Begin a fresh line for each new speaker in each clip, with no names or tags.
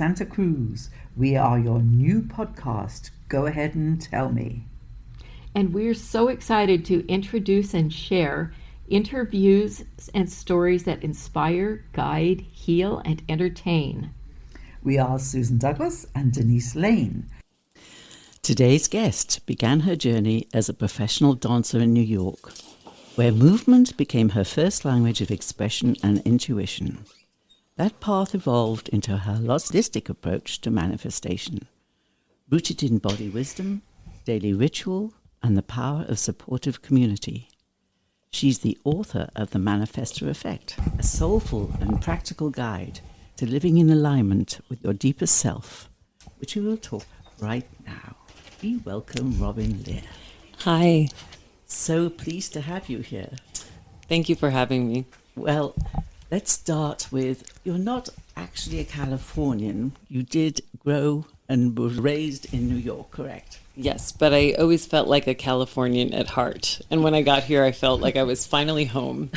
Santa Cruz. We are your new podcast. Go ahead and tell me.
And we're so excited to introduce and share interviews and stories that inspire, guide, heal, and entertain.
We are Susan Douglas and Denise Lane.
Today's guest began her journey as a professional dancer in New York, where movement became her first language of expression and intuition. That path evolved into her holistic approach to manifestation, rooted in body wisdom, daily ritual, and the power of supportive community. She's the author of The Manifestor Effect, a soulful and practical guide to living in alignment with your deepest self, which we will talk right now. We welcome Robin Leah.
Hi.
So pleased to have you here.
Thank you for having me.
Well, let's start with, you're not actually a Californian. You did grow and were raised in New York, correct?
Yes, but I always felt like a Californian at heart. And when I got here, I felt like I was finally home.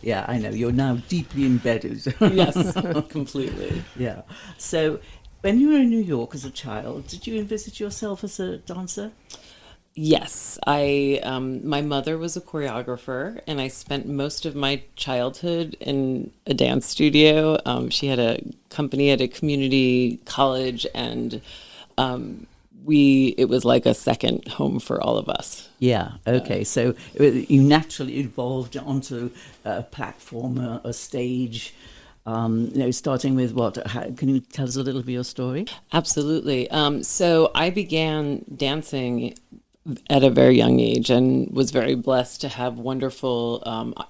Yeah, I know. You're now deeply embedded.
Yes, completely.
Yeah. So when you were in New York as a child, did you envisage yourself as a dancer?
Yes, my mother was a choreographer, and I spent most of my childhood in a dance studio. She had a company at a community college, and it was like a second home for all of us.
Yeah, okay. So you naturally evolved onto a platform, a stage, starting with what? Can you tell us a little bit of your story?
Absolutely. So I began dancing at a very young age and was very blessed to have wonderful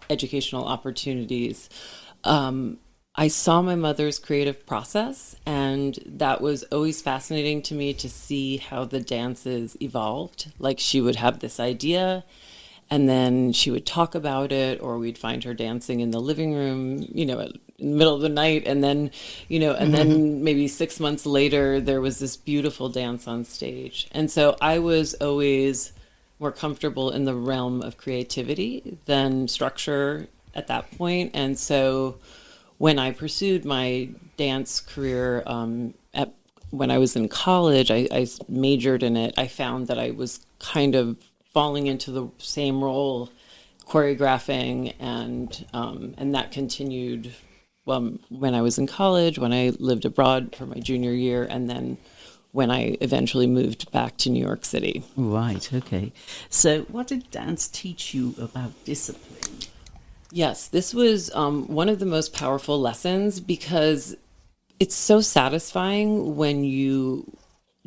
educational opportunities. I saw my mother's creative process, and that was always fascinating to me to see how the dances evolved. Like, she would have this idea, and then she would talk about it, or we'd find her dancing in the living room, in the middle of the night, and then, and then maybe 6 months later, there was this beautiful dance on stage. And so I was always more comfortable in the realm of creativity than structure at that point. And so when I pursued my dance career when I was in college, I majored in it. I found that I was kind of falling into the same role, choreographing, and that continued when I was in college, when I lived abroad for my junior year, and then when I eventually moved back to New York City.
Right, okay. So what did dance teach you about discipline?
Yes, this was one of the most powerful lessons, because it's so satisfying when you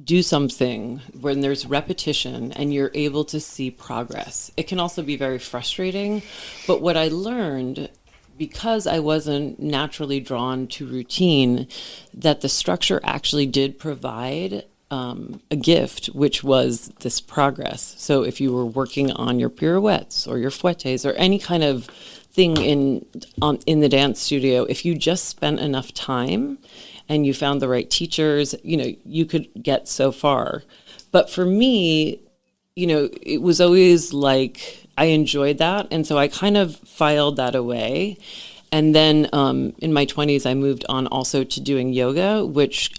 do something, when there's repetition and you're able to see progress. It can also be very frustrating, but what I learned, because I wasn't naturally drawn to routine, that the structure actually did provide a gift, which was this progress. So if you were working on your pirouettes or your fouettes or any kind of thing in the dance studio, if you just spent enough time and you found the right teachers, you could get so far. But for me, it was always like I enjoyed that. And so I kind of filed that away. And then in my 20s, I moved on also to doing yoga, which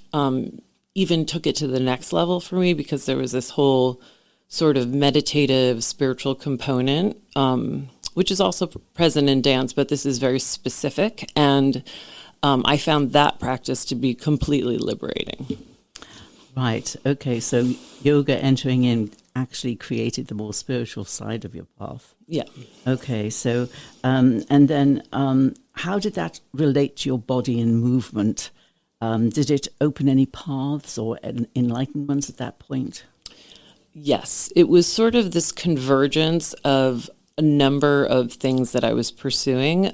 even took it to the next level for me, because there was this whole sort of meditative, spiritual component, which is also present in dance, but this is very specific. And I found that practice to be completely liberating.
Right, okay, so yoga entering in actually created the more spiritual side of your path.
Yeah.
Okay, so, and then how did that relate to your body and movement? Did it open any paths or enlightenment at that point?
Yes, it was sort of this convergence of a number of things that I was pursuing.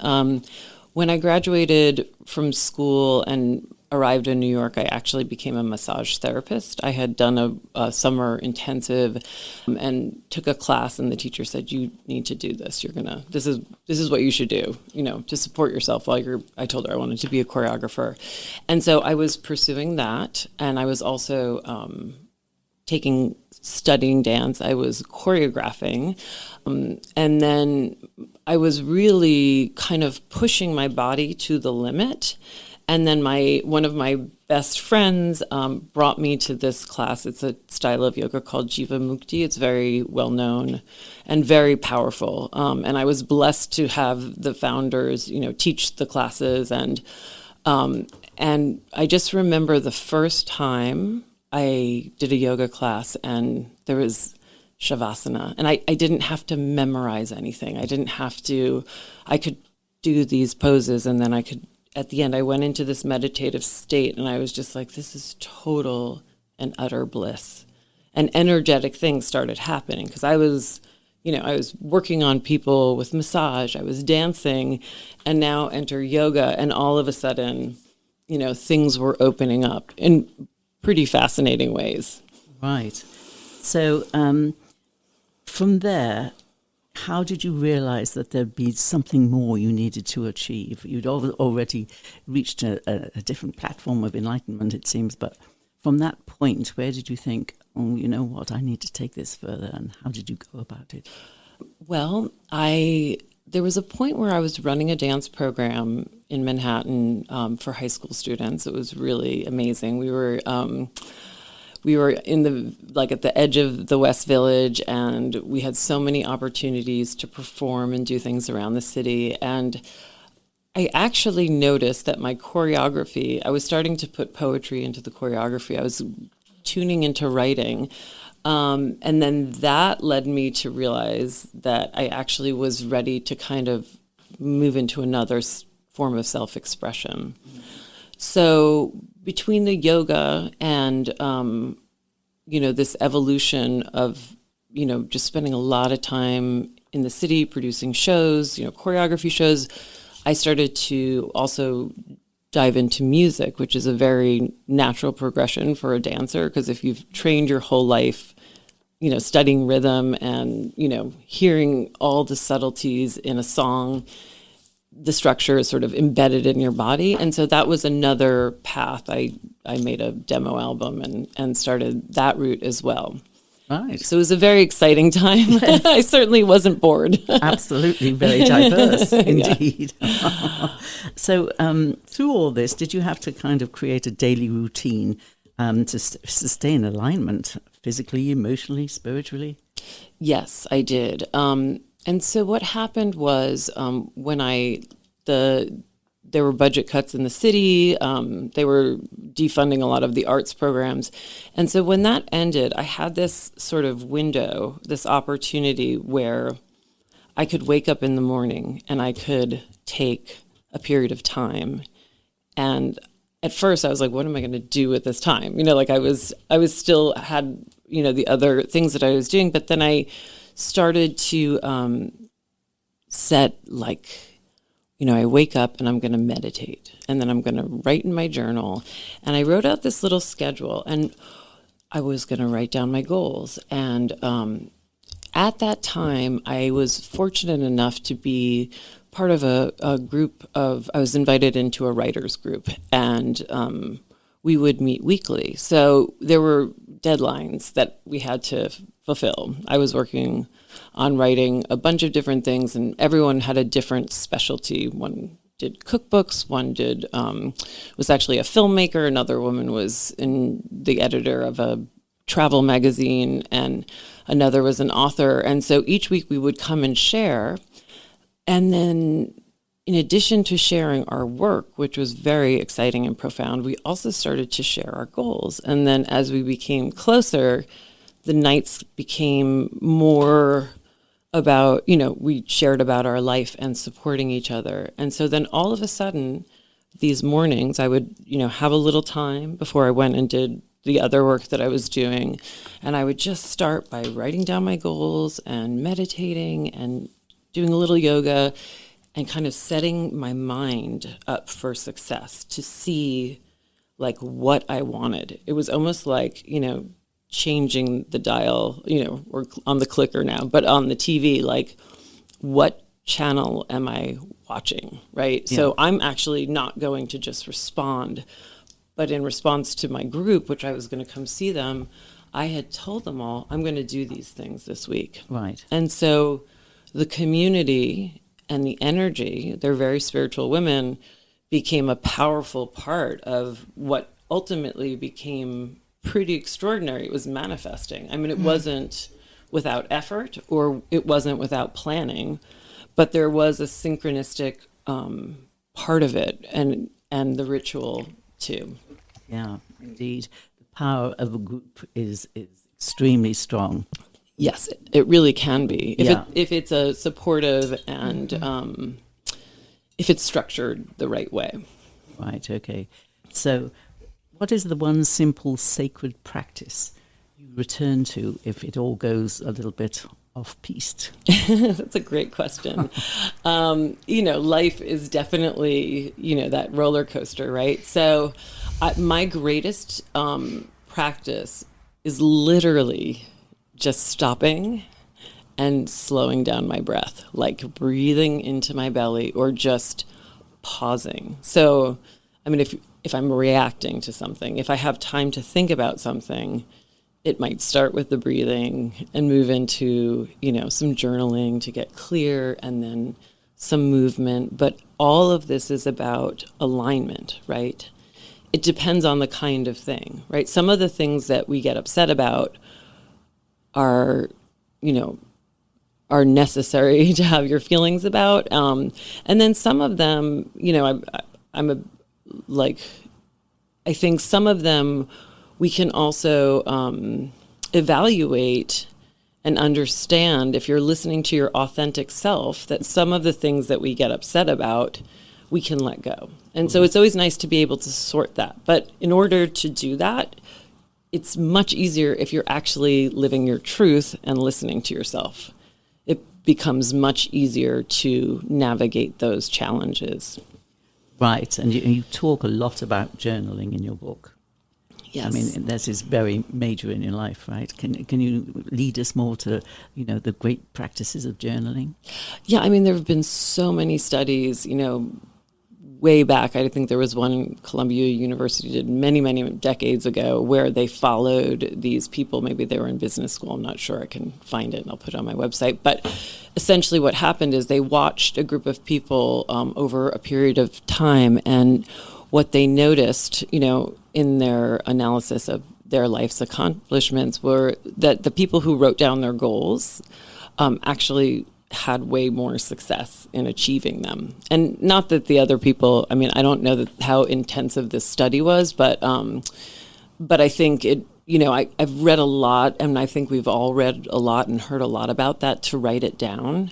When I graduated from school and arrived in New York, I actually became a massage therapist. I had done a summer intensive and took a class, and the teacher said, "You need to do this. This is what you should do, to support yourself while I told her I wanted to be a choreographer. And so I was pursuing that, and I was also studying dance. I was choreographing, and then I was really kind of pushing my body to the limit. And then one of my best friends brought me to this class. It's a style of yoga called Jiva Mukti. It's very well known and very powerful. And I was blessed to have the founders, teach the classes. And I just remember the first time I did a yoga class, and there was Shavasana, and I didn't have to memorize anything. I could do these poses, and then at the end, I went into this meditative state, and I was just like, this is total and utter bliss. And energetic things started happening because I was working on people with massage, I was dancing, and now enter yoga, and all of a sudden, things were opening up in pretty fascinating ways.
Right. So from there, how did you realize that there'd be something more you needed to achieve? You'd already reached a different platform of enlightenment, it seems, but from that point, where did you think, oh, you know what, I need to take this further, and how did you go about it?
Well, there was a point where I was running a dance program in Manhattan for high school students. It was really amazing. We were in at the edge of the West Village, and we had so many opportunities to perform and do things around the city. And I actually noticed that my choreography, I was starting to put poetry into the choreography. I was tuning into writing. And then that led me to realize that I actually was ready to kind of move into another form of self-expression. So between the yoga and, this evolution of, just spending a lot of time in the city producing shows, choreography shows, I started to also dive into music, which is a very natural progression for a dancer, because if you've trained your whole life, studying rhythm and, hearing all the subtleties in a song, the structure is sort of embedded in your body. And so that was another path. I made a demo album and started that route as well.
Right.
So it was a very exciting time. I certainly wasn't bored.
Absolutely, very diverse indeed. So through all this, did you have to kind of create a daily routine to sustain alignment physically, emotionally, spiritually?
Yes, I did. And so what happened was when there were budget cuts in the city, they were defunding a lot of the arts programs. And so when that ended, I had this sort of window, this opportunity where I could wake up in the morning and I could take a period of time. And at first I was like, what am I going to do with this time? I was still had, the other things that I was doing, but then I started to set I wake up and I'm going to meditate, and then I'm going to write in my journal. And I wrote out this little schedule, and I was going to write down my goals. And at that time, I was fortunate enough to be part of a group of, I was invited into a writer's group, and we would meet weekly. So there were deadlines that we had to fulfill. I was working on writing a bunch of different things, and everyone had a different specialty. One did cookbooks, one was actually a filmmaker, another woman was the editor of a travel magazine, and another was an author. And so each week we would come and share. And then in addition to sharing our work, which was very exciting and profound, we also started to share our goals. And then as we became closer, the nights became more about, we shared about our life and supporting each other. And so then all of a sudden, these mornings, I would, have a little time before I went and did the other work that I was doing. And I would just start by writing down my goals and meditating and doing a little yoga and kind of setting my mind up for success to see what I wanted. It was almost like, changing the dial, or on the clicker now, but on the TV, what channel am I watching, right? Yeah. So I'm actually not going to just respond, but in response to my group, which I was going to come see them, I had told them all, I'm going to do these things this week.
Right.
And so the community and the energy, they're very spiritual women, became a powerful part of what ultimately became pretty extraordinary. It was manifesting. I mean, it wasn't without effort, or it wasn't without planning, but there was a synchronistic part of it, and the ritual too.
Yeah, indeed. The power of a group is extremely strong.
Yes, it really can be.
Yeah.
If it's a supportive and if it's structured the right way.
Right, okay. So, what is the one simple sacred practice you return to if it all goes a little bit off-piste?
That's a great question. Life is definitely, that roller coaster, right? So my greatest practice is literally just stopping and slowing down my breath, like breathing into my belly or just pausing. So, I mean, if I'm reacting to something, if I have time to think about something, it might start with the breathing and move into, some journaling to get clear, and then some movement. But all of this is about alignment, right? It depends on the kind of thing, right? Some of the things that we get upset about are necessary to have your feelings about. And then some of them, I think some of them we can also evaluate and understand, if you're listening to your authentic self, that some of the things that we get upset about, we can let go. And so it's always nice to be able to sort that. But in order to do that, it's much easier if you're actually living your truth and listening to yourself. It becomes much easier to navigate those challenges.
Right, and you talk a lot about journaling in your book.
Yes.
I mean, this is very major in your life, right? Can you lead us more to, the great practices of journaling?
Yeah, I mean, there have been so many studies, way back. I think there was one Columbia University did many, many decades ago where they followed these people. Maybe they were in business school. I'm not sure. I can find it and I'll put it on my website. But essentially what happened is they watched a group of people over a period of time, and what they noticed, in their analysis of their life's accomplishments were that the people who wrote down their goals actually had way more success in achieving them. And not that the other people, I mean, I don't know how intensive this study was, but I think it, I've read a lot, and I think we've all read a lot and heard a lot about that, to write it down.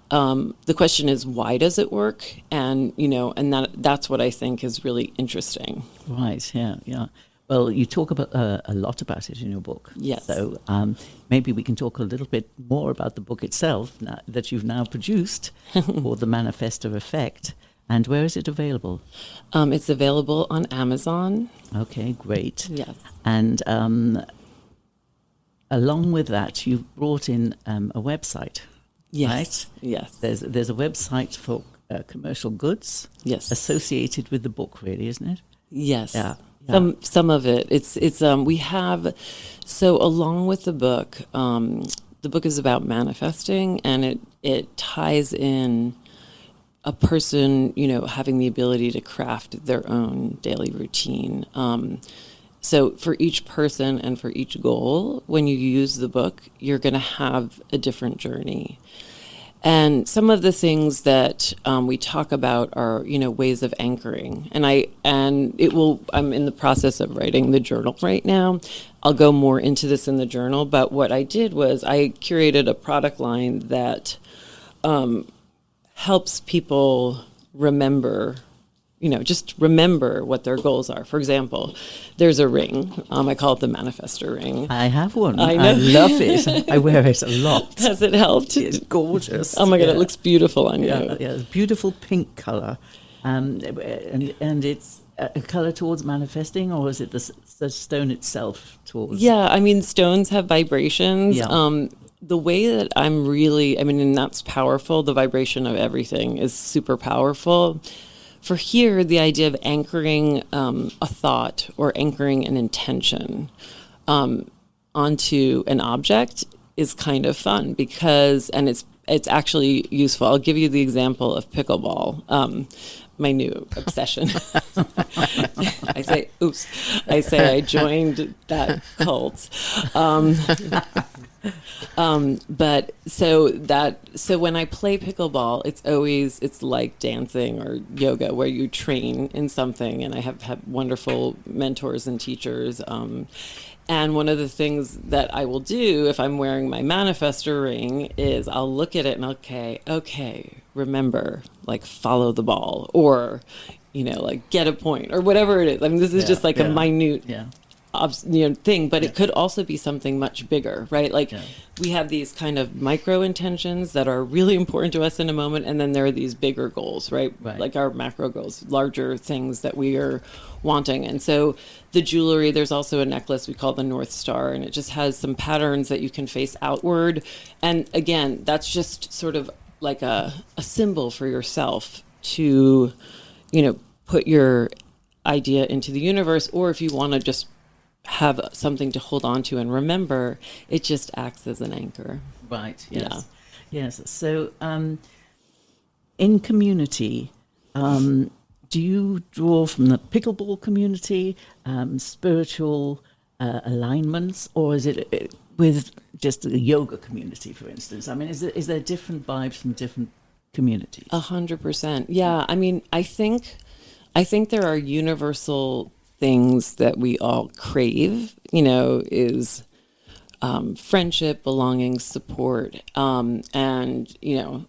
The question is, why does it work? And, that's what I think is really interesting.
Right, yeah. Well, you talk about a lot about it in your book.
Yes.
So maybe we can talk a little bit more about the book itself that you've now produced, or the Manifestor Effect. And where is it available?
It's available on Amazon.
Okay, great.
Yes.
And along with that, you've brought in a website.
Yes.
Right?
Yes.
There's a website for commercial goods.
Yes.
Associated with the book, really, isn't it?
Yes.
Yeah.
Some of it. It's we have, so along with the book is about manifesting, and it ties in a person, having the ability to craft their own daily routine. So for each person and for each goal, when you use the book, you're going to have a different journey. And some of the things that we talk about are, ways of anchoring. And I'm in the process of writing the journal right now. I'll go more into this in the journal. But what I did was I curated a product line that helps people remember, just remember what their goals are. For example, there's a ring. I call it the Manifestor ring.
I have one.
I know.
I love it. I wear it a lot.
Has it helped?
It's gorgeous.
Oh my God, it looks beautiful on you.
Yeah, beautiful pink color. And it's a color towards manifesting, or is it the stone itself towards?
Yeah, I mean, stones have vibrations.
Yeah.
The way that and that's powerful. The vibration of everything is super powerful. For here, the idea of anchoring a thought or anchoring an intention onto an object is kind of fun because it's actually useful. I'll give you the example of pickleball. my new obsession. I say I joined that cult. But so when I play pickleball, it's like dancing or yoga where you train in something, and I have had wonderful mentors and teachers. And one of the things that I will do if I'm wearing my manifestor ring is I'll look at it and okay, remember, like follow the ball, or, like get a point or whatever it is. I mean, this is just like a minute thing, but it could also be something much bigger, right? Like we have these kind of micro intentions that are really important to us in a moment, and then there are these bigger goals, right? Like our macro goals, larger things that we are wanting. And so the jewelry, there's also a necklace we call the North Star, and it just has some patterns that you can face outward. And again, that's just sort of like a symbol for yourself to, put your idea into the universe, or if you want to just have something to hold on to and remember, it just acts as an anchor.
Right. Yes. Yeah. Yes. So, in community, do you draw from the pickleball community, spiritual alignments, or is it with just the yoga community, for instance? I mean, is there different vibes from different communities?
100%. Yeah. I mean, I think there are universal things that we all crave, is friendship, belonging, support. And,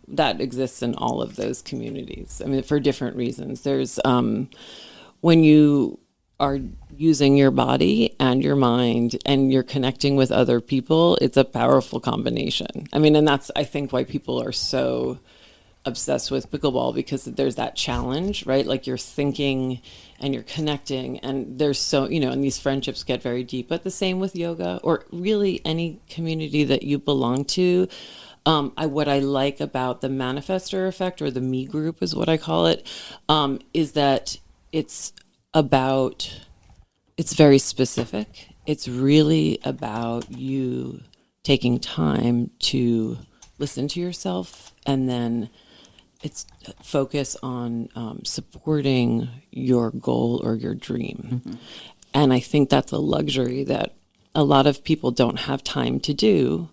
that exists in all of those communities. I mean, for different reasons. There's when you are using your body and your mind and you're connecting with other people, it's a powerful combination. I mean, and that's, I think, why people are so obsessed with pickleball, because there's that challenge, right? Like you're thinking and you're connecting, and there's so, and these friendships get very deep. But the same with yoga, or really any community that you belong to. What I like about the Manifestor Effect, or the Me Group is what I call it, is that it's very specific. It's really about you taking time to listen to yourself, and then it's focus on supporting your goal or your dream. Mm-hmm. And I think that's a luxury that a lot of people don't have time to do.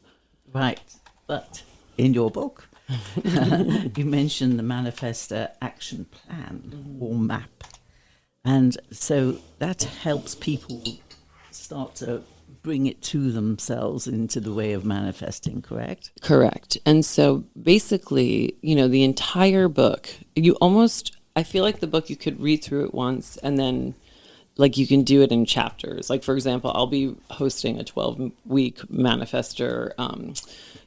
Right. But in your book, you mentioned the Manifestor Action Plan, or MAP. And so that helps people start to bring it to themselves into the way of manifesting, correct?
Correct. And so basically, the entire book, I feel like the book, you could read through it once, and then like you can do it in chapters. Like, for example, I'll be hosting a 12-week Manifestor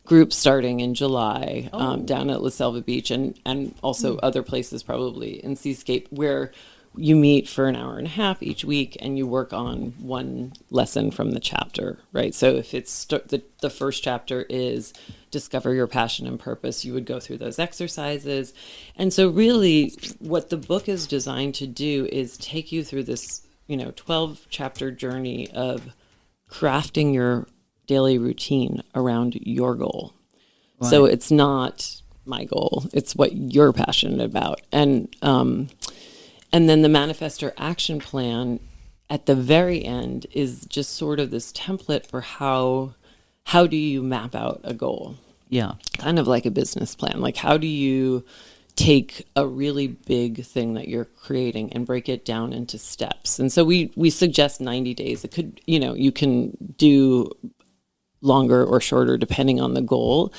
group starting in July down at La Selva Beach, and also other places probably in Seascape, where you meet for an hour and a half each week and you work on one lesson from the chapter, right? So if it's the first chapter is discover your passion and purpose, you would go through those exercises. And so really what the book is designed to do is take you through this, 12 chapter journey of crafting your daily routine around your goal. Right. So it's not my goal, it's what you're passionate about. And then the Manifestor Action Plan at the very end is just sort of this template for how do you map out a goal?
Yeah.
Kind of like a business plan. Like, how do you take a really big thing that you're creating and break it down into steps? And so we suggest 90 days. It could, you can do longer or shorter depending on the goal.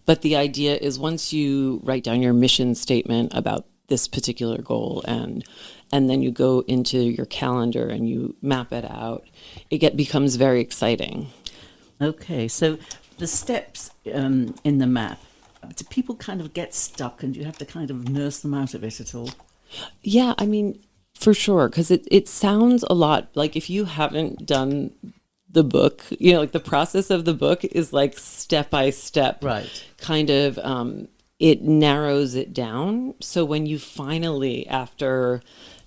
But the idea is once you write down your mission statement about this particular goal, and then you go into your calendar and you map it out, it becomes very exciting.
Okay, so the steps in the map, do people kind of get stuck, and do you have to kind of nurse them out of it at all?
Yeah, I mean, for sure, because it sounds a lot like, if you haven't done the book, like the process of the book is like step by step,
right?
Kind of it narrows it down. So when you finally, after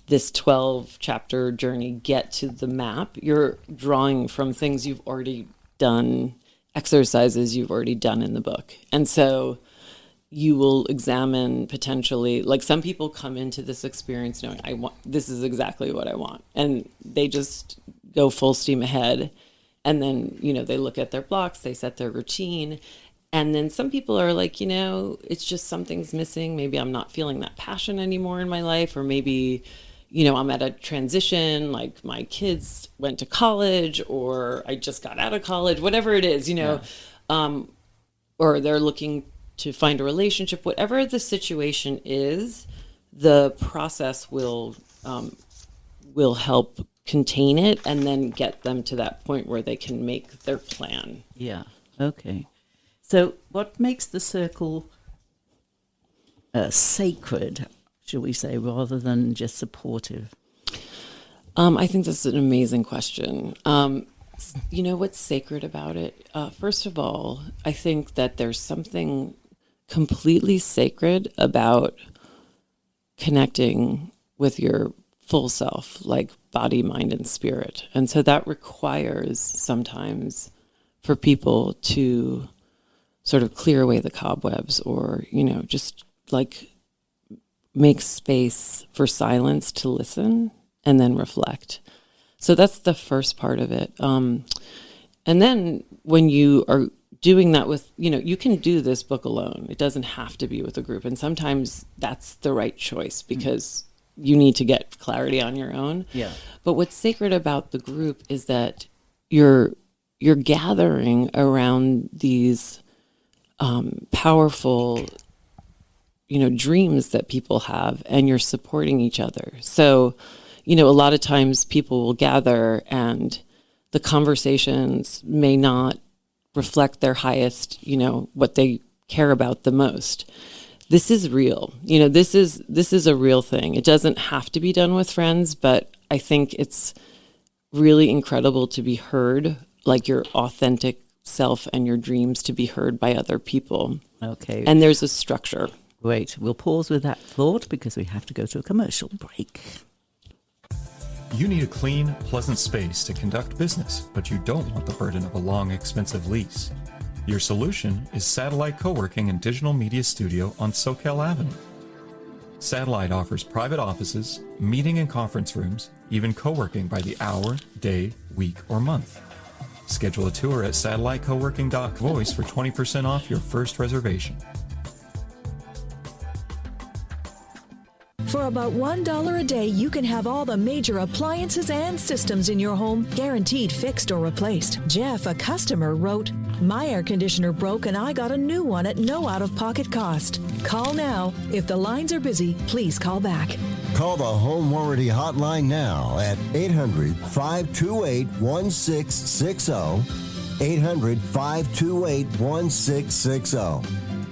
this 12 chapter journey, get to the map, you're drawing from things you've already done, exercises you've already done in the book. And so you will examine potentially, like some people come into this experience knowing this is exactly what I want. And they just go full steam ahead. And then, they look at their blocks, they set their routine. And then some people are like, it's just something's missing. Maybe I'm not feeling that passion anymore in my life, or maybe, I'm at a transition, like my kids went to college, or I just got out of college, whatever it is, or they're looking to find a relationship. Whatever the situation is, the process will help contain it and then get them to that point where they can make their plan.
Yeah. Okay. So what makes the circle sacred, shall we say, rather than just supportive?
I think this is an amazing question. What's sacred about it? First of all, I think that there's something completely sacred about connecting with your full self, like body, mind, and spirit. And so that requires sometimes for people to sort of clear away the cobwebs, or, just like make space for silence to listen and then reflect. So that's the first part of it. And then when you are doing that with, you can do this book alone. It doesn't have to be with a group. And sometimes that's the right choice because you need to get clarity on your own.
Yeah.
But what's sacred about the group is that you're gathering around these powerful, dreams that people have, and you're supporting each other. So, a lot of times people will gather and the conversations may not reflect their highest, what they care about the most. This is real. This is a real thing. It doesn't have to be done with friends, but I think it's really incredible to be heard, like your authentic self and your dreams to be heard by other people.
Okay.
And there's a structure.
Great. We'll pause with that thought because we have to go to a commercial break.
You need a clean, pleasant space to conduct business, but you don't want the burden of a long, expensive lease. Your solution is Satellite Co-working and Digital Media Studio on Soquel Avenue. Satellite offers private offices, meeting and conference rooms, even co-working by the hour, day, week, or month. Schedule a tour at satellitecoworking.voice for 20% off your first reservation.
For about $1 a day, you can have all the major appliances and systems in your home guaranteed fixed or replaced. Jeff, a customer, wrote, "My air conditioner broke and I got a new one at no out-of-pocket cost." Call now. If the lines are busy, please call back.
Call the Home Warranty Hotline now at 800-528-1660. 800-528-1660.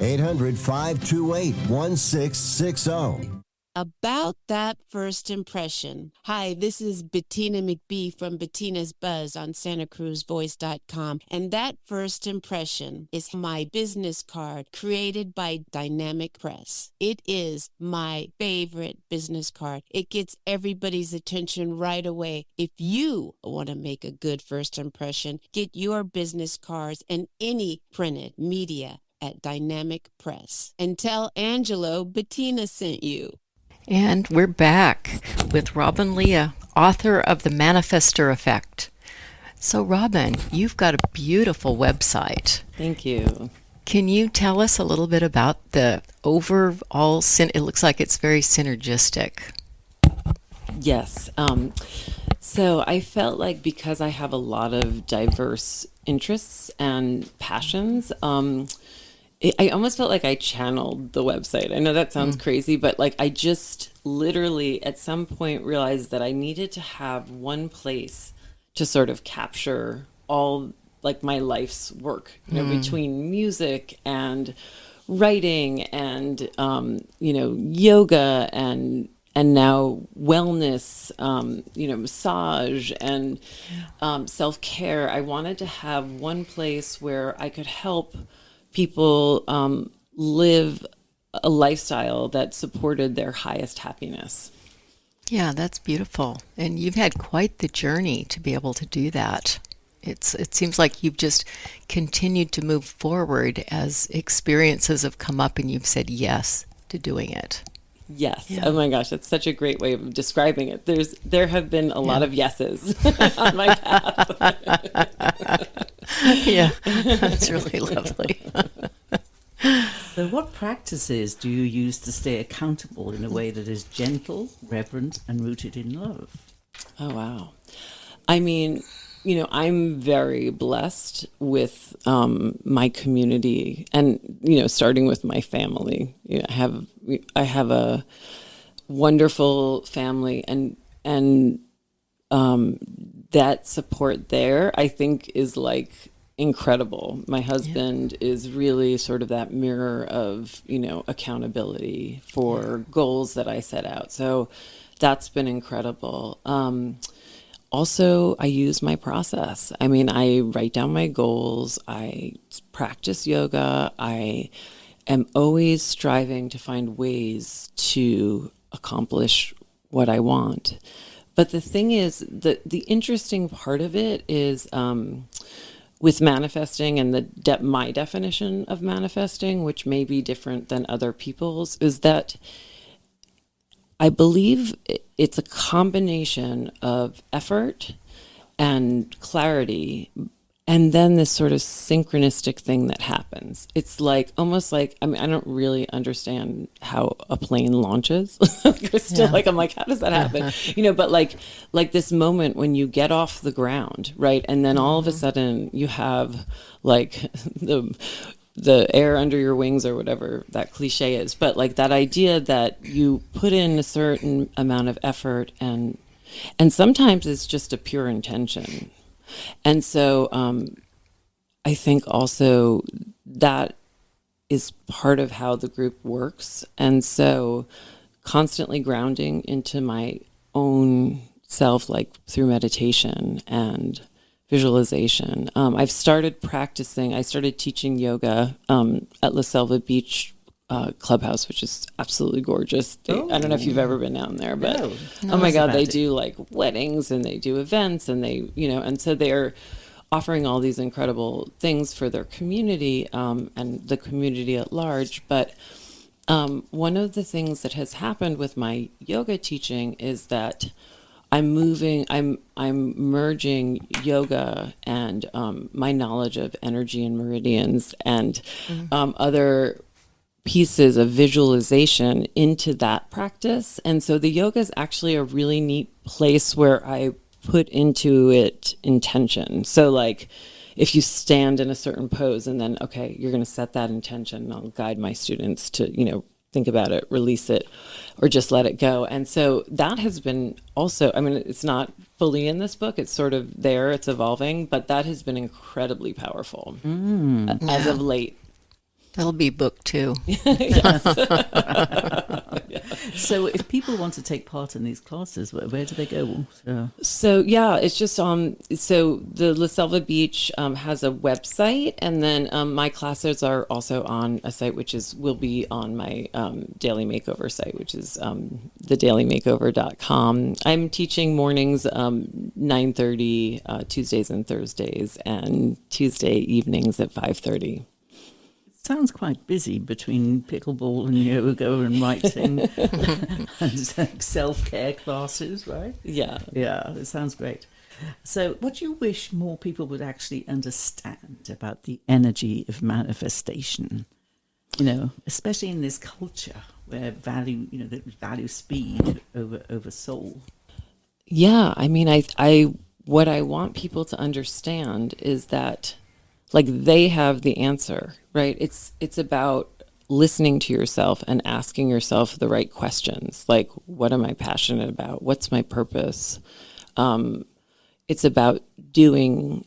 800-528-1660.
About that first impression. Hi, this is Bettina McBee from Bettina's Buzz on SantaCruzVoice.com. And that first impression is my business card created by Dynamic Press. It is my favorite business card. It gets everybody's attention right away. If you want to make a good first impression, get your business cards and any printed media at Dynamic Press. And tell Angelo Bettina sent you.
And we're back with Robin Leah, author of The Manifestor Effect. So Robin, you've got a beautiful website.
Thank you.
Can you tell us a little bit about the overall, it looks like it's very synergistic.
Yes. So I felt like because I have a lot of diverse interests and passions, I almost felt like I channeled the website. I know that sounds crazy, but like I just literally at some point realized that I needed to have one place to sort of capture all like my life's work, between music and writing and, yoga and now wellness, massage and self-care. I wanted to have one place where I could help people live a lifestyle that supported their highest happiness.
Yeah, that's beautiful. And you've had quite the journey to be able to do that.
It seems like you've just continued to move forward as experiences have come up and you've said yes to doing it.
Yes.
Yeah.
Oh my gosh, that's such a great way of describing it. There have been a lot of yeses on my path.
Yeah, that's really lovely.
So what practices do you use to stay accountable in a way that is gentle, reverent, and rooted in love?
Oh, wow. I mean, I'm very blessed with my community and, starting with my family. I have a wonderful family and that support there, I think, is like incredible. My husband is really sort of that mirror of, accountability for goals that I set out. So that's been incredible. Also, I use my process. I mean, I write down my goals. I practice yoga. I am always striving to find ways to accomplish what I want. But the thing is, the interesting part of it is with manifesting and my definition of manifesting, which may be different than other people's, is that I believe it's a combination of effort and clarity, and then this sort of synchronistic thing that happens. It's like almost like, I mean, I don't really understand how a plane launches. I'm like, how does that happen? But like this moment when you get off the ground, right? And then all of a sudden you have like the air under your wings, or whatever that cliche is, but like that idea that you put in a certain amount of effort and sometimes it's just a pure intention. And so I think also that is part of how the group works. And so constantly grounding into my own self, like through meditation and visualization. I've started practicing. I started teaching yoga at La Selva Beach Clubhouse, which is absolutely gorgeous. I don't know if you've ever been down there, but oh my God, they do like weddings and they do events and they, and so they're offering all these incredible things for their community and the community at large. But one of the things that has happened with my yoga teaching is that I'm merging yoga and my knowledge of energy and meridians and other pieces of visualization into that practice. And so the yoga is actually a really neat place where I put into it intention. So like if you stand in a certain pose and then, okay, you're going to set that intention, and I'll guide my students to, think about it, release it, or just let it go. And so that has been also, I mean, it's not fully in this book. It's sort of there, it's evolving, but that has been incredibly powerful as of late.
That'll be book 2.
Yes.
So if people want to take part in these classes, where do they go?
So yeah, it's just so the La Selva Beach has a website, and then my classes are also on a site which will be on my daily makeover site, which is thedailymakeover.com. I'm teaching mornings 9:30 Tuesdays and Thursdays, and Tuesday evenings at 5:30.
Sounds quite busy between pickleball and yoga and writing and self-care classes, right?
Yeah.
Yeah, it sounds great. So what do you wish more people would actually understand about the energy of manifestation? Especially in this culture where that value speed over soul.
Yeah, I mean, what I want people to understand is that like they have the answer, right? It's about listening to yourself and asking yourself the right questions. Like, what am I passionate about? What's my purpose? It's about doing,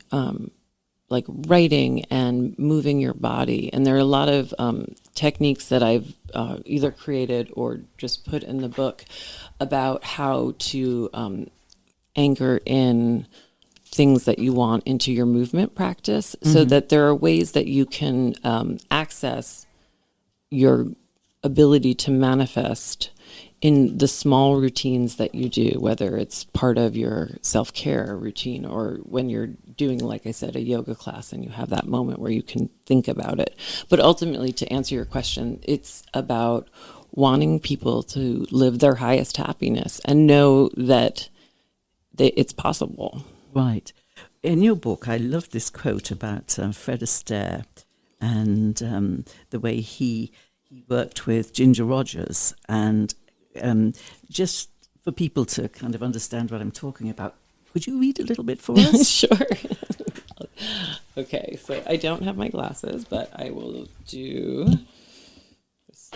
like writing and moving your body. And there are a lot of techniques that I've either created or just put in the book about how to anchor in things that you want into your movement practice, so that there are ways that you can access your ability to manifest in the small routines that you do, whether it's part of your self-care routine or when you're doing, like I said, a yoga class and you have that moment where you can think about it. But ultimately, to answer your question, it's about wanting people to live their highest happiness and know that it's possible.
Right. In your book, I love this quote about Fred Astaire and the way he worked with Ginger Rogers. And just for people to kind of understand what I'm talking about, would you read a little bit for us?
Sure. Okay, so I don't have my glasses, but I will do this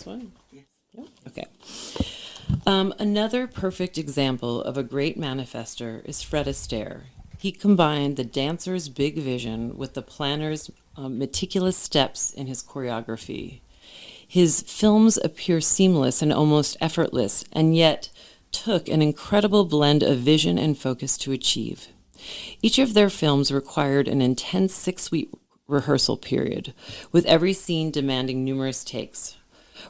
one. Yes. Okay. Another perfect example of a great manifestor is Fred Astaire. He combined the dancer's big vision with the planner's meticulous steps in his choreography. His films appear seamless and almost effortless, and yet took an incredible blend of vision and focus to achieve. Each of their films required an intense 6-week rehearsal period, with every scene demanding numerous takes.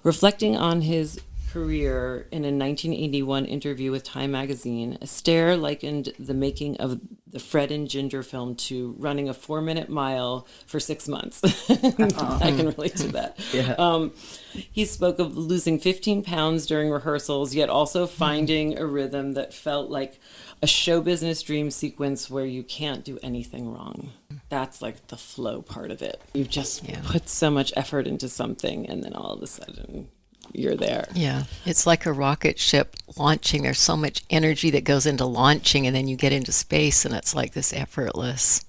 Reflecting on his career in a 1981 interview with Time magazine, Astaire likened the making of the Fred and Ginger film to running a 4-minute mile for 6 months. I can relate to that. Yeah. He spoke of losing 15 pounds during rehearsals, yet also finding a rhythm that felt like a show business dream sequence where you can't do anything wrong. That's like the flow part of it. You just put so much effort into something, and then all of a sudden you're there.
Yeah, it's like a rocket ship launching. There's so much energy that goes into launching, and then you get into space, and it's like this effortless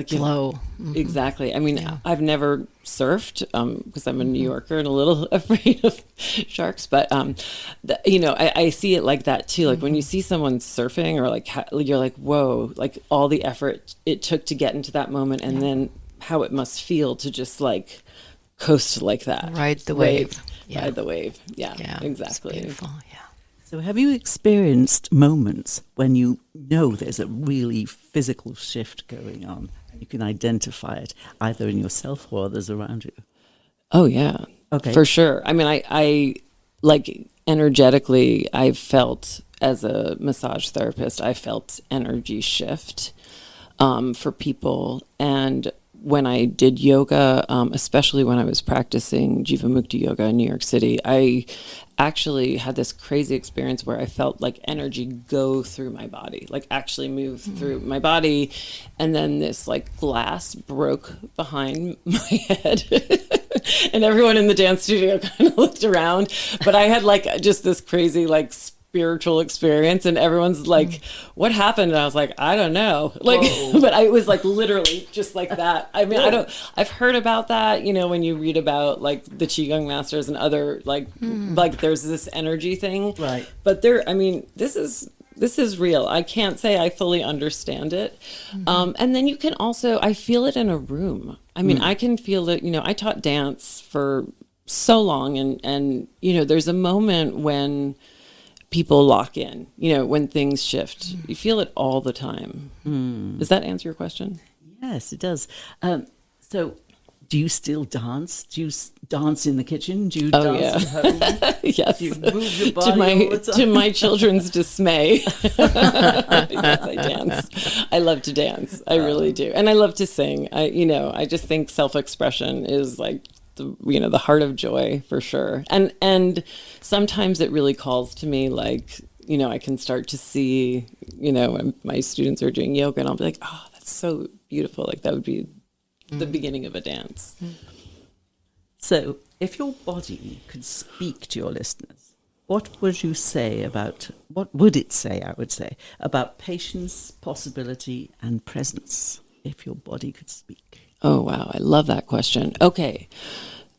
flow. Mm-hmm.
Exactly. I mean, I've never surfed because I'm a New Yorker and a little afraid of sharks, but I see it like that too. Like when you see someone surfing, or like you're like, whoa, like all the effort it took to get into that moment, and then how it must feel to just like coast like that,
ride the wave.
Ride the wave. Yeah, exactly.
It's beautiful. Yeah.
So have you experienced moments when you know there's a really physical shift going on? You can identify it either in yourself or others around you.
Oh, yeah. Okay. For sure. I mean, I like energetically, I've felt as a massage therapist, I felt energy shift for people. And when I did yoga, especially when I was practicing Jivamukti yoga in New York City, I actually had this crazy experience where I felt like energy go through my body, like actually move through my body. And then this like glass broke behind my head and everyone in the dance studio kind of looked around, but I had like just this crazy like spiritual experience, and everyone's like, what happened? And I was like, I don't know, like but I was like literally just like that. I mean, I've heard about that, you know, when you read about like the Qigong masters and other like there's this energy thing, right? But I mean, this is real. I can't say I fully understand it. And then you can also, I feel it in a room. I mean, I can feel it, you know, I taught dance for so long, and you know, there's a moment when people lock in, you know, when things shift. You feel it all the time. Does that answer your question?
Yes, it does. So do you still dance? Do you dance in the kitchen? Do you dance at home?
Yes.
Do you move your body all the time?
To my children's dismay. Yes, I dance. I love to dance. I really do. And I love to sing. I just think self-expression is like the heart of joy, for sure. And sometimes it really calls to me, like, you know, I can start to see, you know, when my students are doing yoga, and I'll be like, oh, that's so beautiful. Like that would be the beginning of a dance.
So if your body could speak to your listeners, what would it say, I would say, about patience, possibility, and presence, if your body could speak?
Oh, wow. I love that question. Okay.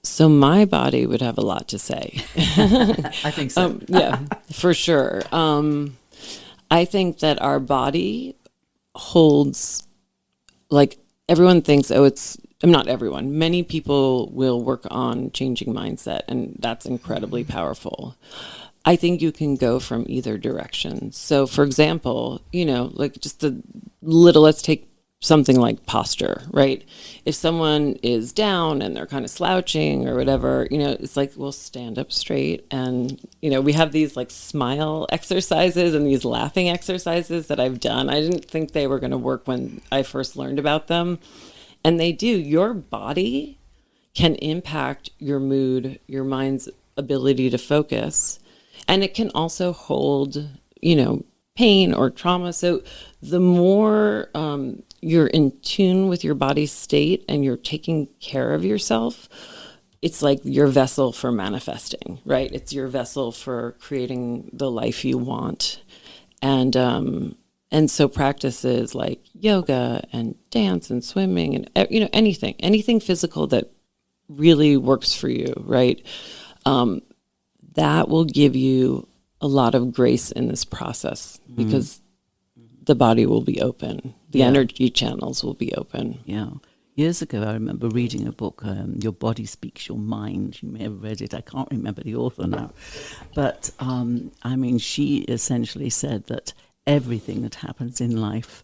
So my body would have a lot to say.
I think so.
Yeah, for sure. I think that our body holds, like, everyone thinks, not everyone. Many people will work on changing mindset, and that's incredibly powerful. I think you can go from either direction. So, for example, you know, like just let's take something like posture, right? If someone is down and they're kind of slouching or whatever, it's like, we'll stand up straight. And, we have these like smile exercises and these laughing exercises that I've done. I didn't think they were going to work when I first learned about them. And they do. Your body can impact your mood, your mind's ability to focus. And it can also hold, pain or trauma. So the more you're in tune with your body's state and you're taking care of yourself, it's like your vessel for manifesting, right? It's your vessel for creating the life you want. And so practices like yoga and dance and swimming and, anything physical that really works for you, right? That will give you a lot of grace in this process because the body will be open. The energy channels will be open.
Yeah. Years ago, I remember reading a book, Your Body Speaks Your Mind. You may have read it. I can't remember the author now. But, she essentially said that everything that happens in life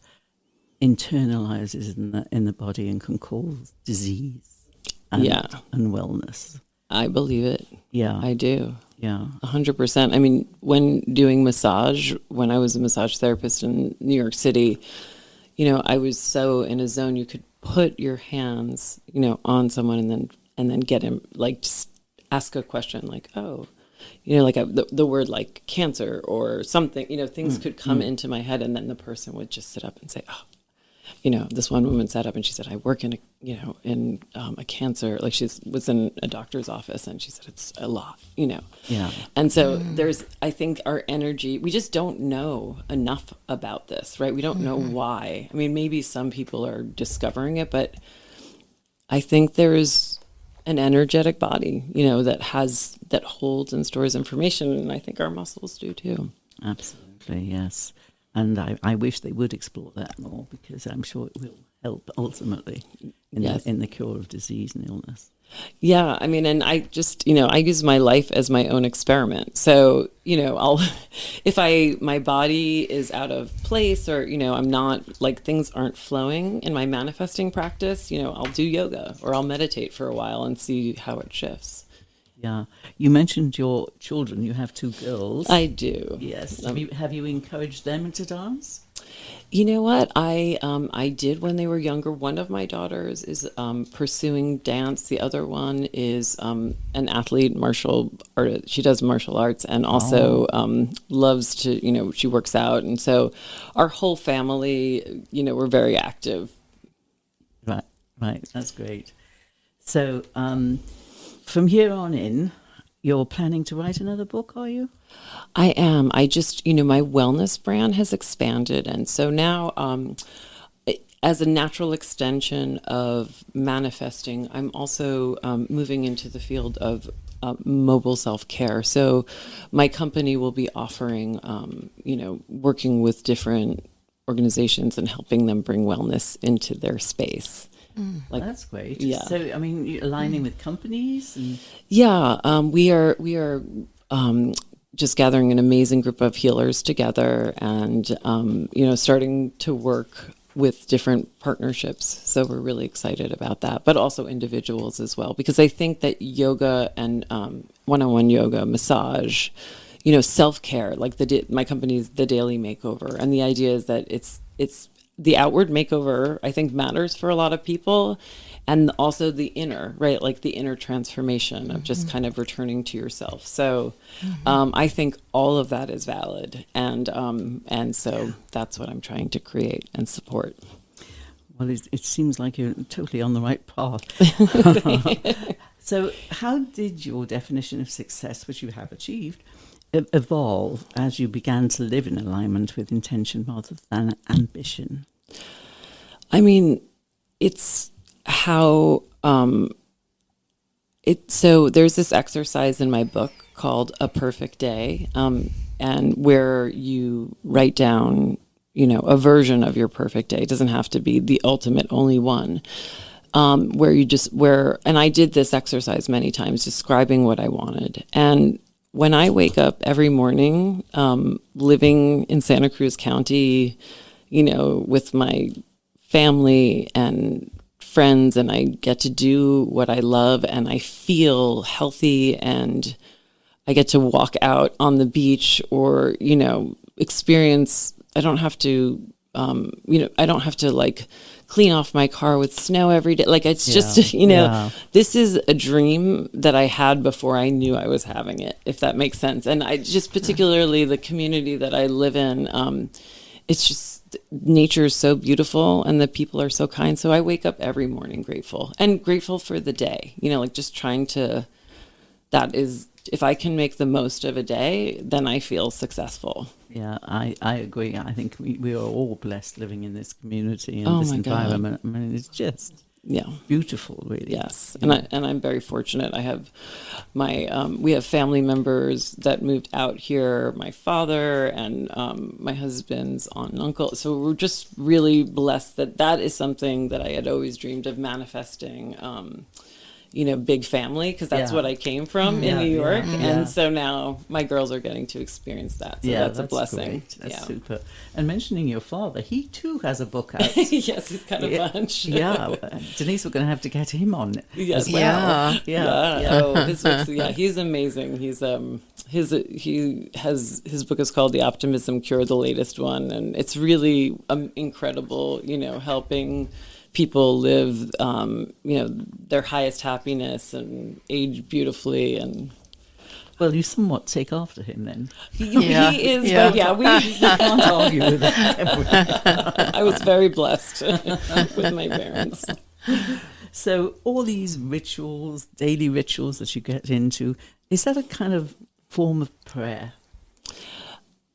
internalizes in the body and can cause disease and wellness.
I believe it.
Yeah.
I do.
Yeah.
100%. When doing massage, when I was a massage therapist in New York City, I was so in a zone. You could put your hands, on someone and then get him, like, just ask a question like, oh, like the word like cancer or something, things could come into my head, and then the person would just sit up and say, oh, this one woman sat up and she said, I work in a cancer, like was in a doctor's office, and she said, it's a lot,
Yeah.
And so I think our energy, we just don't know enough about this, right? We don't know why. Maybe some people are discovering it, but I think there's an energetic body, that holds and stores information. And I think our muscles do too.
Absolutely. Yes. And I wish they would explore that more, because I'm sure it will help ultimately in the cure of disease and illness.
Yeah, and I just, I use my life as my own experiment. So, if my body is out of place, or, I'm not, like, things aren't flowing in my manifesting practice, I'll do yoga or I'll meditate for a while and see how it shifts.
Yeah. You mentioned your children. You have 2 girls.
I do.
Yes. Have you encouraged them to dance?
You know what? I did when they were younger. One of my daughters is pursuing dance. The other one is an athlete, martial artist. She does martial arts and also loves to, she works out. And so our whole family, we're very active.
Right. That's great. So from here on in, you're planning to write another book, are you?
I am. I just, my wellness brand has expanded. And so now, as a natural extension of manifesting, I'm also moving into the field of mobile self-care. So my company will be offering, working with different organizations and helping them bring wellness into their space.
That's great.
Yeah.
So, you're aligning with companies? And...
Yeah. We are just gathering an amazing group of healers together and, starting to work with different partnerships. So we're really excited about that, but also individuals as well, because I think that yoga and one-on-one yoga, massage, self-care, like my company's The Daily Makeover. And the idea is that it's the outward makeover, I think, matters for a lot of people. And also the inner, right? Like the inner transformation of just kind of returning to yourself. So I think all of that is valid. And so that's what I'm trying to create and support.
Well, it seems like you're totally on the right path. So how did your definition of success, which you have achieved, evolve as you began to live in alignment with intention rather than ambition?
It's how so there's this exercise in my book called A Perfect Day, and where you write down, a version of your perfect day. It doesn't have to be the ultimate only one. And I did this exercise many times, describing what I wanted. And when I wake up every morning, living in Santa Cruz County, with my family and friends, and I get to do what I love, and I feel healthy, and I get to walk out on the beach or, experience, I don't have to, I don't have to like clean off my car with snow every day. Like it's just, this is a dream that I had before I knew I was having it, if that makes sense. And I just, particularly the community that I live in, it's just, nature is so beautiful and the people are so kind. So I wake up every morning grateful for the day, like just trying to, that is, if I can make the most of a day, then I feel successful.
Yeah, I agree. I think we are all blessed living in this community and this environment. God. I mean, it's just beautiful, really.
Yes, and I'm very fortunate. I have we have family members that moved out here. My father and my husband's aunt and uncle. So we're just really blessed that is something that I had always dreamed of manifesting. Big family, because that's what I came from in New York. And so now my girls are getting to experience that. So that's a blessing.
Great. That's super. And mentioning your father, he too has a book out.
Yes, he's got a bunch.
Denise, we're going to have to get him on as
well. Oh, his books, he's amazing. He's his book is called The Optimism Cure, the latest one. And it's really incredible, helping people live, their highest happiness and age beautifully. And
well, you somewhat take after him then.
He is, but we
can't argue with that.
I was very blessed with my parents.
So all these rituals, daily rituals that you get into, is that a kind of form of prayer?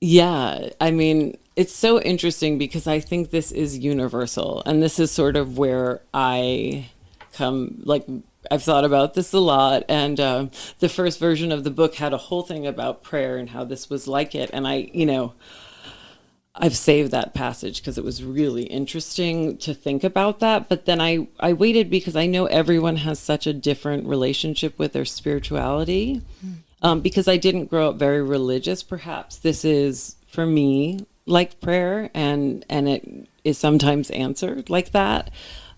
Yeah, I mean, it's so interesting because I think this is universal, and this is sort of where I come, like, I've thought about this a lot, and the first version of the book had a whole thing about prayer and how this was like it, and I've saved that passage because it was really interesting to think about that, but then I waited because I know everyone has such a different relationship with their spirituality. Because I didn't grow up very religious, perhaps this is, for me, like prayer, and it is sometimes answered like that.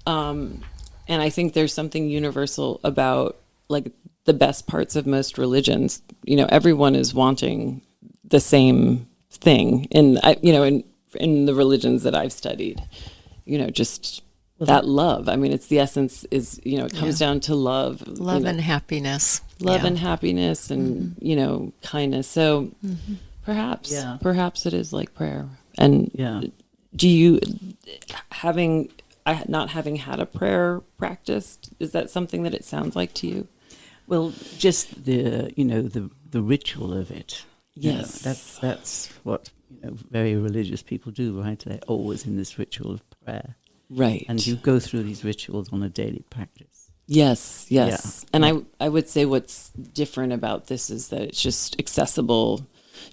And I think there's something universal about, like, the best parts of most religions. Everyone is wanting the same thing in the religions that I've studied. Just that love. I mean, it's the essence is, it comes down to love.
And happiness.
Love and happiness and, kindness. So perhaps it is like prayer. And do you, not having had a prayer practice, is that something that it sounds like to you?
Well, just the ritual of it.
Yes.
That's what, very religious people do, right? They're always in this ritual of prayer.
Right.
And you go through these rituals on a daily practice.
Yes. Yeah. And I would say what's different about this is that it's just accessible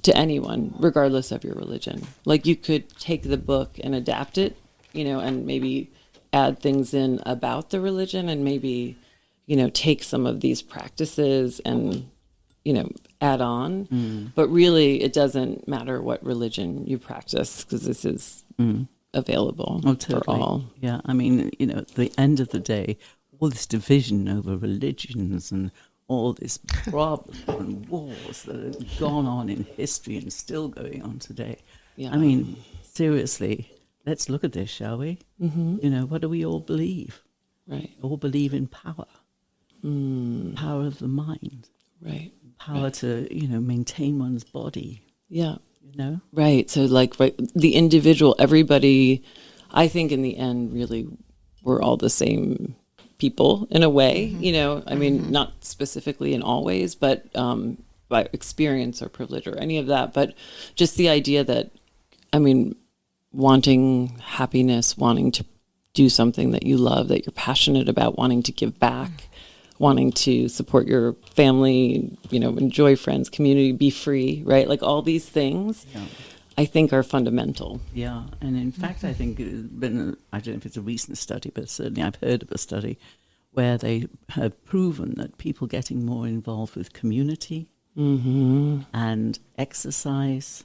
to anyone, regardless of your religion. Like, you could take the book and adapt it, and maybe add things in about the religion, and maybe, take some of these practices and, add on. But really, it doesn't matter what religion you practice, because this is available for all.
Yeah, I mean, at the end of the day, all this division over religions and all this problem and wars that have gone on in history and still going on today. Yeah. I mean, seriously, let's look at this, shall we? Mm-hmm. What do we all believe?
Right.
All believe in power. Power of the mind.
Right.
Power to, maintain one's body.
Yeah.
Right.
So the individual, everybody, I think in the end, really, we're all the same people in a way, I mean, not specifically in all ways, but by experience or privilege or any of that. But just the idea that, I mean, wanting happiness, wanting to do something that you love, that you're passionate about, wanting to give back, wanting to support your family, enjoy friends, community, be free, right? Like all these things, I think are fundamental.
Yeah, and in fact, I think it's been, I don't know if it's a recent study, but certainly I've heard of a study where they have proven that people getting more involved with community and exercise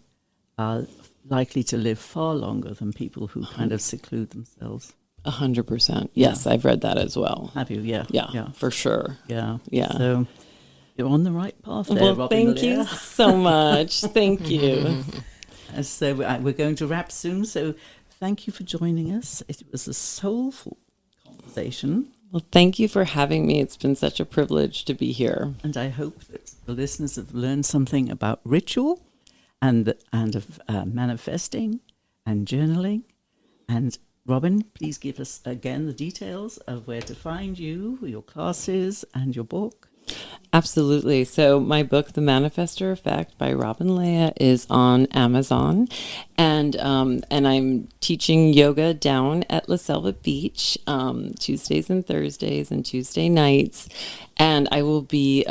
are likely to live far longer than people who kind of seclude themselves.
100%. Yes, I've read that as well.
Have you? Yeah.
Yeah, for sure.
Yeah.
Yeah.
So you're on the right path there,
Well,
Robin.
thank you so much. Thank you.
So we're going to wrap soon. So thank you for joining us. It was a soulful conversation.
Well, thank you for having me. It's been such a privilege to be here.
And I hope that the listeners have learned something about ritual and of manifesting and journaling. And Robin, please give us again the details of where to find you, your classes, and your book.
Absolutely. So my book, The Manifestor Effect by Robin Leah, is on Amazon, and I'm teaching yoga down at La Selva Beach Tuesdays and Thursdays and Tuesday nights, and I will be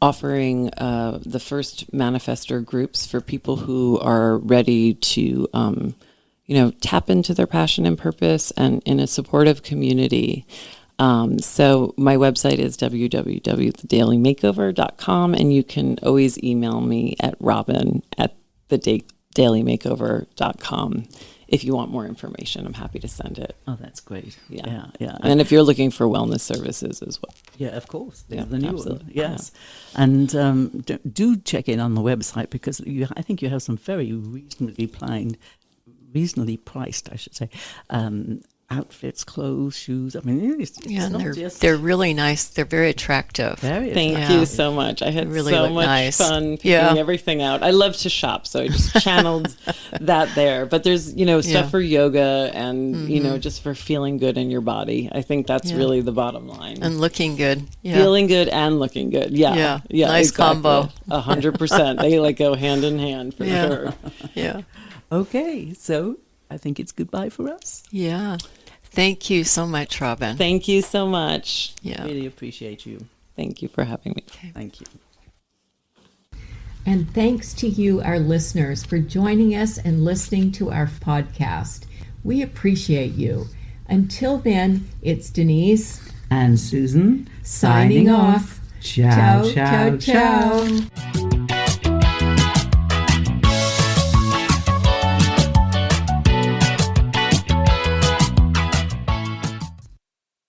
offering the first Manifestor groups for people who are ready to tap into their passion and purpose, and in a supportive community. So my website is www.thedailymakeover.com, and you can always email me at robin@thedailymakeover.com if you want more information. I'm happy to send it.
Oh, that's great. Yeah.
And if you're looking for wellness services as well.
Yeah, of course.
Yeah,
the new
absolutely.
one. Yes. Yeah. And do check in on the website, because I think you have some very reasonably priced, I should say, outfits, clothes, shoes. I mean, it's
they're really nice. They're very attractive.
Thank you so much. I had
really
so much fun picking everything out. I love to shop, so I just channeled that there. But there's, stuff for yoga and, just for feeling good in your body. I think that's really the bottom line.
And looking good. Yeah.
Feeling good and looking good. Yeah.
Nice combo.
100%. They go hand in hand for sure.
Yeah.
Okay, so I think it's goodbye for us.
Yeah. Thank you so much, Robin.
Thank you so much.
Yeah.
Really appreciate you.
Thank you for having me.
Okay.
Thank you.
And thanks to you, our listeners, for joining us and listening to our podcast. We appreciate you. Until then, it's Denise
and Susan
signing off.
Ciao, ciao,
ciao.